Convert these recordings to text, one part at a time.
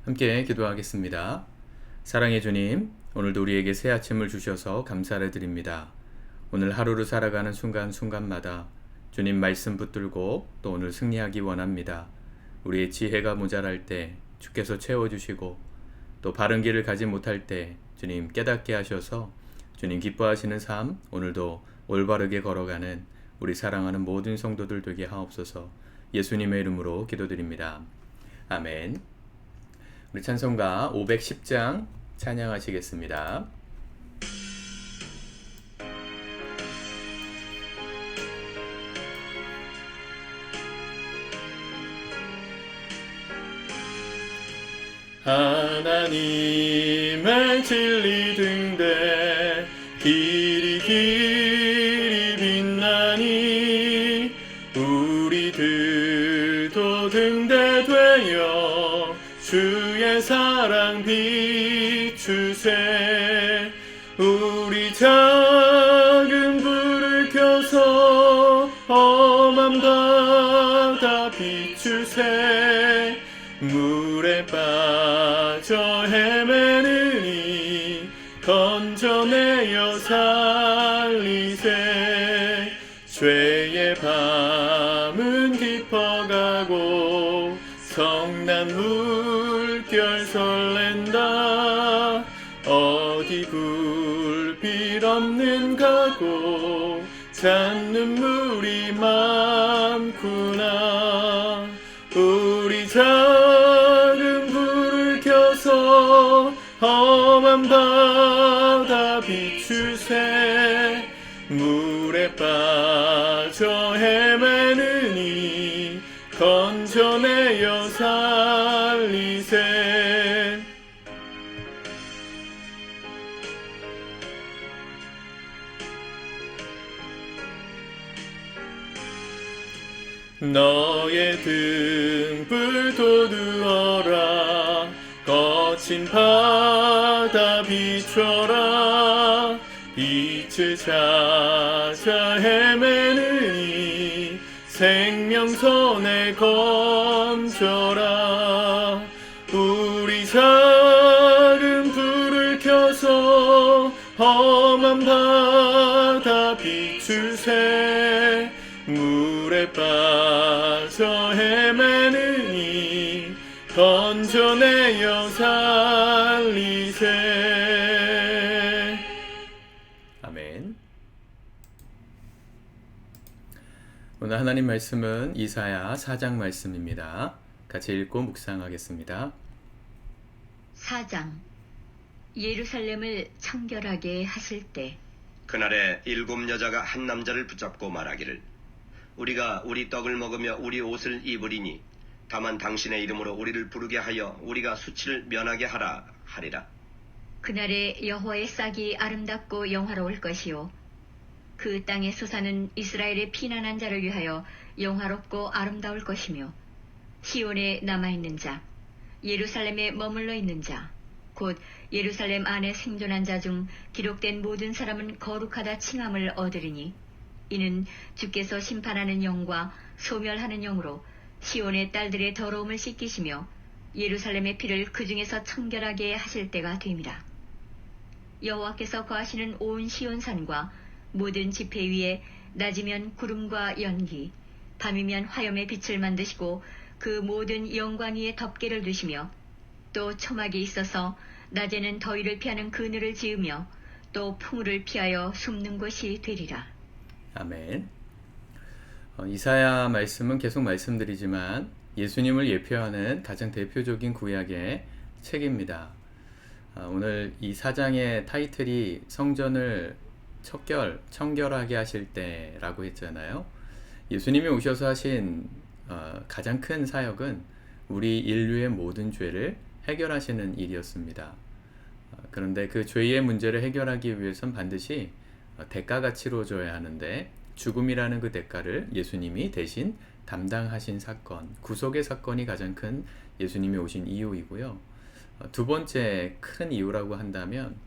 함께 기도하겠습니다. 사랑의 주님, 오늘도 우리에게 새 아침을 주셔서 감사를 드립니다. 오늘 하루를 살아가는 순간순간마다 주님 말씀 붙들고 또 오늘 승리하기 원합니다. 우리의 지혜가 모자랄 때 주께서 채워주시고 또 바른 길을 가지 못할 때 주님 깨닫게 하셔서 주님 기뻐하시는 삶 오늘도 올바르게 걸어가는 우리 사랑하는 모든 성도들 되게 하옵소서. 예수님의 이름으로 기도드립니다. 아멘. 우리 찬송가 510장 찬양하시겠습니다. 하나님의 진리 등대 길이 빛나니 우리들도 등대 되어 주의 사랑 비추세. 우리 작은 불을 켜서 험한 바다 비추세. 물에 빠져 헤매느니 건져내어 살리세. 죄의 밤은 깊어가고 성난 물결 설렌다. 어디 불빛 없는 가고 잔 눈물이 많구나. 우리 작은 불을 켜서 험한 바다 비추세. 물에 빠져 헤매느니 건져내어 살리세. 너의 등불 돋우어라. 거친 바다 비춰라. 빛을 찾아 헤매느니 생명선에 건져라. 우리 작은 불을 켜서 험한 바다 비추세. 물에 빠져 헤매느니 건져내어 살리세. 아멘. 오늘 하나님 말씀은 이사야 4장 말씀입니다. 같이 읽고 묵상하겠습니다. 4장. 예루살렘을 청결하게 하실 때 그날에 7 여자가 한 남자를 붙잡고 말하기를 우리가 우리 떡을 먹으며 우리 옷을 입으리니 다만 당신의 이름으로 우리를 부르게 하여 우리가 수치를 면하게 하라 하리라. 그날에 여호와의 싹이 아름답고 영화로울 것이요 그 땅의 소사는 이스라엘의 피난한 자를 위하여 영화롭고 아름다울 것이며 시온에 남아있는 자 예루살렘에 머물러 있는 자 곧 예루살렘 안에 생존한 자 중 기록된 모든 사람은 거룩하다 칭함을 얻으리니 이는 주께서 심판하는 영과 소멸하는 영으로 시온의 딸들의 더러움을 씻기시며 예루살렘의 피를 그 중에서 청결하게 하실 때가 됩니다. 여호와께서 거하시는 온 시온산과 모든 지폐 위에 낮이면 구름과 연기, 밤이면 화염의 빛을 만드시고 그 모든 영광 위에 덮개를 두시며 또 초막이 있어서 낮에는 더위를 피하는 그늘을 지으며 또 풍우를 피하여 숨는 곳이 되리라. 아멘. 이사야 말씀은 계속 말씀드리지만 예수님을 예표하는 가장 대표적인 구약의 책입니다. 오늘 이 4장의 타이틀이 성전을 청결하게 하실 때라고 했잖아요. 예수님이 오셔서 하신 가장 큰 사역은 우리 인류의 모든 죄를 해결하시는 일이었습니다. 그런데 그 죄의 문제를 해결하기 위해선 반드시 대가가 치러져야 하는데 죽음이라는 그 대가를 예수님이 대신 담당하신 사건, 구속의 사건이 가장 큰 예수님이 오신 이유이고요. 두 번째 큰 이유라고 한다면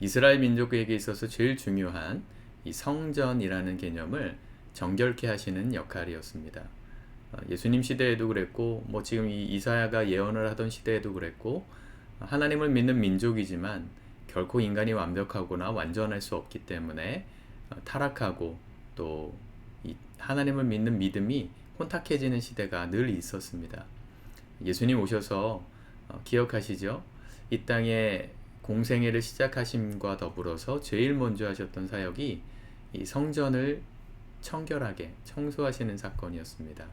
이스라엘 민족에게 있어서 제일 중요한 이 성전이라는 개념을 정결케 하시는 역할이었습니다. 예수님 시대에도 그랬고 뭐 지금 이 이사야가 예언을 하던 시대에도 그랬고 하나님을 믿는 민족이지만 결코 인간이 완벽하거나 완전할 수 없기 때문에 타락하고 또 이 하나님을 믿는 믿음이 혼탁해지는 시대가 늘 있었습니다. 예수님 오셔서 기억하시죠? 이 땅에 공생애를 시작하심과 더불어서 제일 먼저 하셨던 사역이 이 성전을 청결하게 청소하시는 사건이었습니다.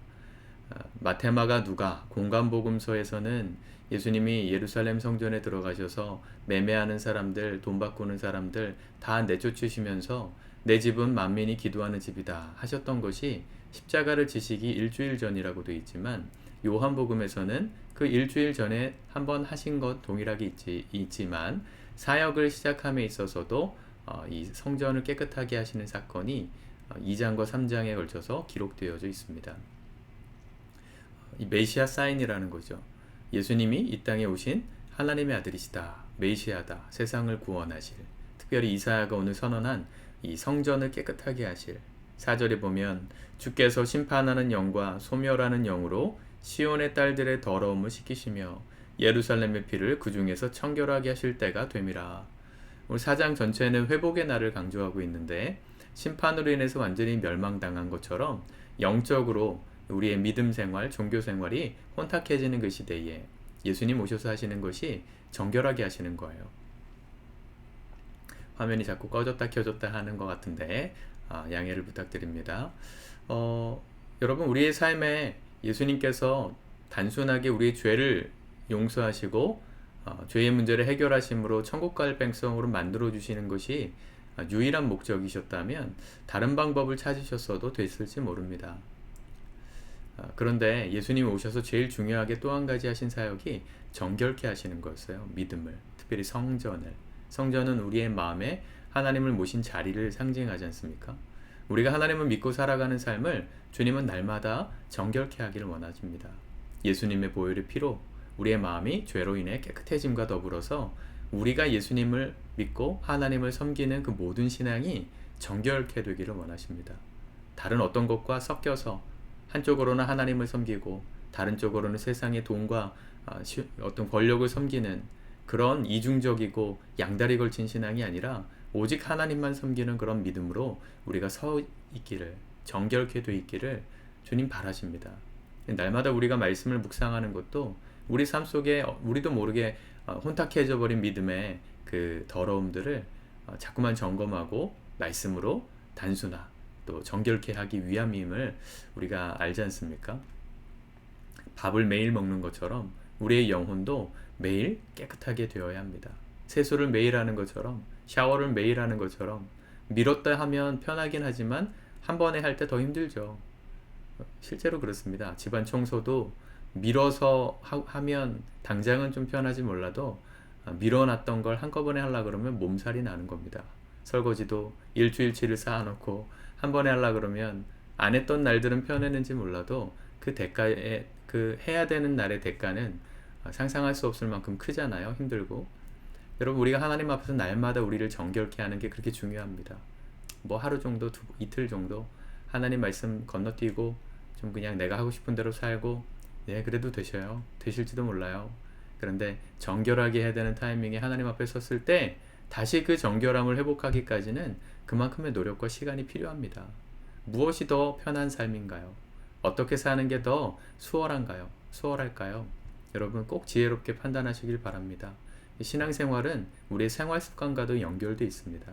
마테마가 누가 공간복음서에서는 예수님이 예루살렘 성전에 들어가셔서 매매하는 사람들, 돈 바꾸는 사람들 다 내쫓으시면서 내 집은 만민이 기도하는 집이다 하셨던 것이 십자가를 지시기 일주일 전이라고 되어 있지만 요한복음에서는 그 일주일 전에 한번 하신 것 동일하게 있지만 사역을 시작함에 있어서도 이 성전을 깨끗하게 하시는 사건이 2장과 3장에 걸쳐서 기록되어져 있습니다. 이 메시아 사인이라는 거죠. 예수님이 이 땅에 오신 하나님의 아들이시다. 메시아다. 세상을 구원하실. 특별히 이사야가 오늘 선언한 이 성전을 깨끗하게 하실. 4절에 보면 주께서 심판하는 영과 소멸하는 영으로 시온의 딸들의 더러움을 씻기시며 예루살렘의 피를 그 중에서 청결하게 하실 때가 됨이라. 오늘 4장 전체는 회복의 날을 강조하고 있는데 심판으로 인해서 완전히 멸망당한 것처럼 영적으로 우리의 믿음 생활, 종교 생활이 혼탁해지는 그 시대에 예수님 오셔서 하시는 것이 정결하게 하시는 거예요. 화면이 자꾸 꺼졌다 켜졌다 하는 것 같은데 양해를 부탁드립니다. 여러분 우리의 삶에 예수님께서 단순하게 우리의 죄를 용서하시고 죄의 문제를 해결하심으로 천국 갈 백성으로 만들어 주시는 것이 유일한 목적이셨다면 다른 방법을 찾으셨어도 됐을지 모릅니다. 그런데 예수님이 오셔서 제일 중요하게 또 한 가지 하신 사역이 정결케 하시는 거였어요. 믿음을, 특별히 성전을. 성전은 우리의 마음에 하나님을 모신 자리를 상징하지 않습니까? 우리가 하나님을 믿고 살아가는 삶을 주님은 날마다 정결케 하기를 원하십니다. 예수님의 보혈의 피로 우리의 마음이 죄로 인해 깨끗해짐과 더불어서 우리가 예수님을 믿고 하나님을 섬기는 그 모든 신앙이 정결케 되기를 원하십니다. 다른 어떤 것과 섞여서 한쪽으로는 하나님을 섬기고 다른 쪽으로는 세상의 돈과 어떤 권력을 섬기는 그런 이중적이고 양다리 걸친 신앙이 아니라 오직 하나님만 섬기는 그런 믿음으로 우리가 서 있기를, 정결케 돼 있기를 주님 바라십니다. 날마다 우리가 말씀을 묵상하는 것도 우리 삶 속에 우리도 모르게 혼탁해져 버린 믿음의 그 더러움들을 자꾸만 점검하고 말씀으로 단순화 또 정결케 하기 위함임을 우리가 알지 않습니까? 밥을 매일 먹는 것처럼 우리의 영혼도 매일 깨끗하게 되어야 합니다. 세수를 매일 하는 것처럼 샤워를 매일 하는 것처럼 미뤘다 하면 편하긴 하지만 한 번에 할 때 더 힘들죠. 실제로 그렇습니다. 집안 청소도 밀어서 하면 당장은 좀 편하지 몰라도 밀어놨던 걸 한꺼번에 하려고 그러면 몸살이 나는 겁니다. 설거지도 일주일치를 쌓아놓고 한 번에 하려고 그러면 안 했던 날들은 편했는지 몰라도 그 대가에 그 해야 되는 날의 대가는 상상할 수 없을 만큼 크잖아요. 힘들고. 여러분 우리가 하나님 앞에서 날마다 우리를 정결케 하는 게 그렇게 중요합니다. 뭐 하루 정도, 이틀 정도 하나님 말씀 건너뛰고 좀 그냥 내가 하고 싶은 대로 살고 그래도 되셔요. 되실지도 몰라요. 그런데 정결하게 해야 되는 타이밍에 하나님 앞에 섰을 때 다시 그 정결함을 회복하기까지는 그만큼의 노력과 시간이 필요합니다. 무엇이 더 편한 삶인가요? 어떻게 사는 게 더 수월할까요? 여러분 꼭 지혜롭게 판단하시길 바랍니다. 신앙생활은 우리의 생활 습관과도 연결되어 있습니다.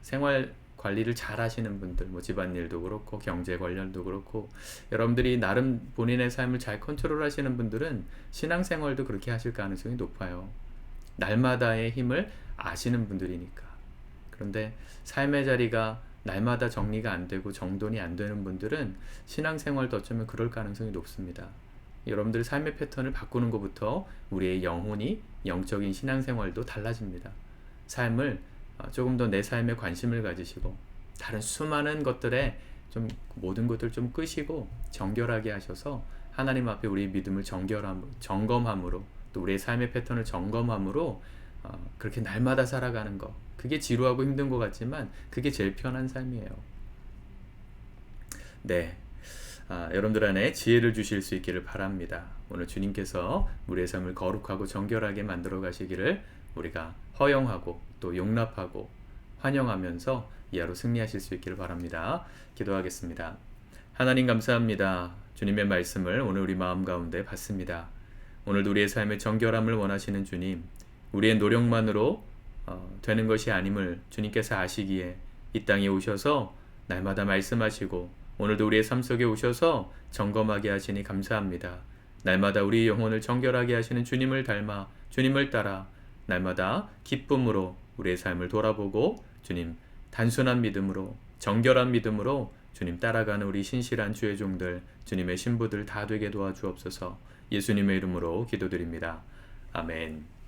생활 관리를 잘 하시는 분들, 뭐 집안일도 그렇고 경제 관련도 그렇고 여러분들이 나름 본인의 삶을 잘 컨트롤 하시는 분들은 신앙생활도 그렇게 하실 가능성이 높아요. 날마다의 힘을 아시는 분들이니까. 그런데 삶의 자리가 날마다 정리가 안 되고 정돈이 안 되는 분들은 신앙생활도 어쩌면 그럴 가능성이 높습니다. 여러분들의 삶의 패턴을 바꾸는 것부터 우리의 영혼이 영적인 신앙생활도 달라집니다. 삶을 조금 더 내 삶에 관심을 가지시고 다른 수많은 것들에 좀 모든 것들 좀 끄시고 정결하게 하셔서 하나님 앞에 우리의 믿음을 점검함으로 또 우리의 삶의 패턴을 점검함으로 그렇게 날마다 살아가는 것, 그게 지루하고 힘든 것 같지만 그게 제일 편한 삶이에요. 네. 여러분들 안에 지혜를 주실 수 있기를 바랍니다. 오늘 주님께서 우리의 삶을 거룩하고 정결하게 만들어 가시기를 우리가 허용하고 또 용납하고 환영하면서 이 하루 승리하실 수 있기를 바랍니다. 기도하겠습니다. 하나님 감사합니다. 주님의 말씀을 오늘 우리 마음 가운데 받습니다. 오늘도 우리의 삶의 정결함을 원하시는 주님, 우리의 노력만으로 되는 것이 아님을 주님께서 아시기에 이 땅에 오셔서 날마다 말씀하시고 오늘도 우리의 삶 속에 오셔서 점검하게 하시니 감사합니다. 날마다 우리 영혼을 정결하게 하시는 주님을 닮아 주님을 따라 날마다 기쁨으로 우리의 삶을 돌아보고 주님 단순한 믿음으로 정결한 믿음으로 주님 따라가는 우리 신실한 주의 종들 주님의 신부들 다 되게 도와주옵소서. 예수님의 이름으로 기도드립니다. 아멘.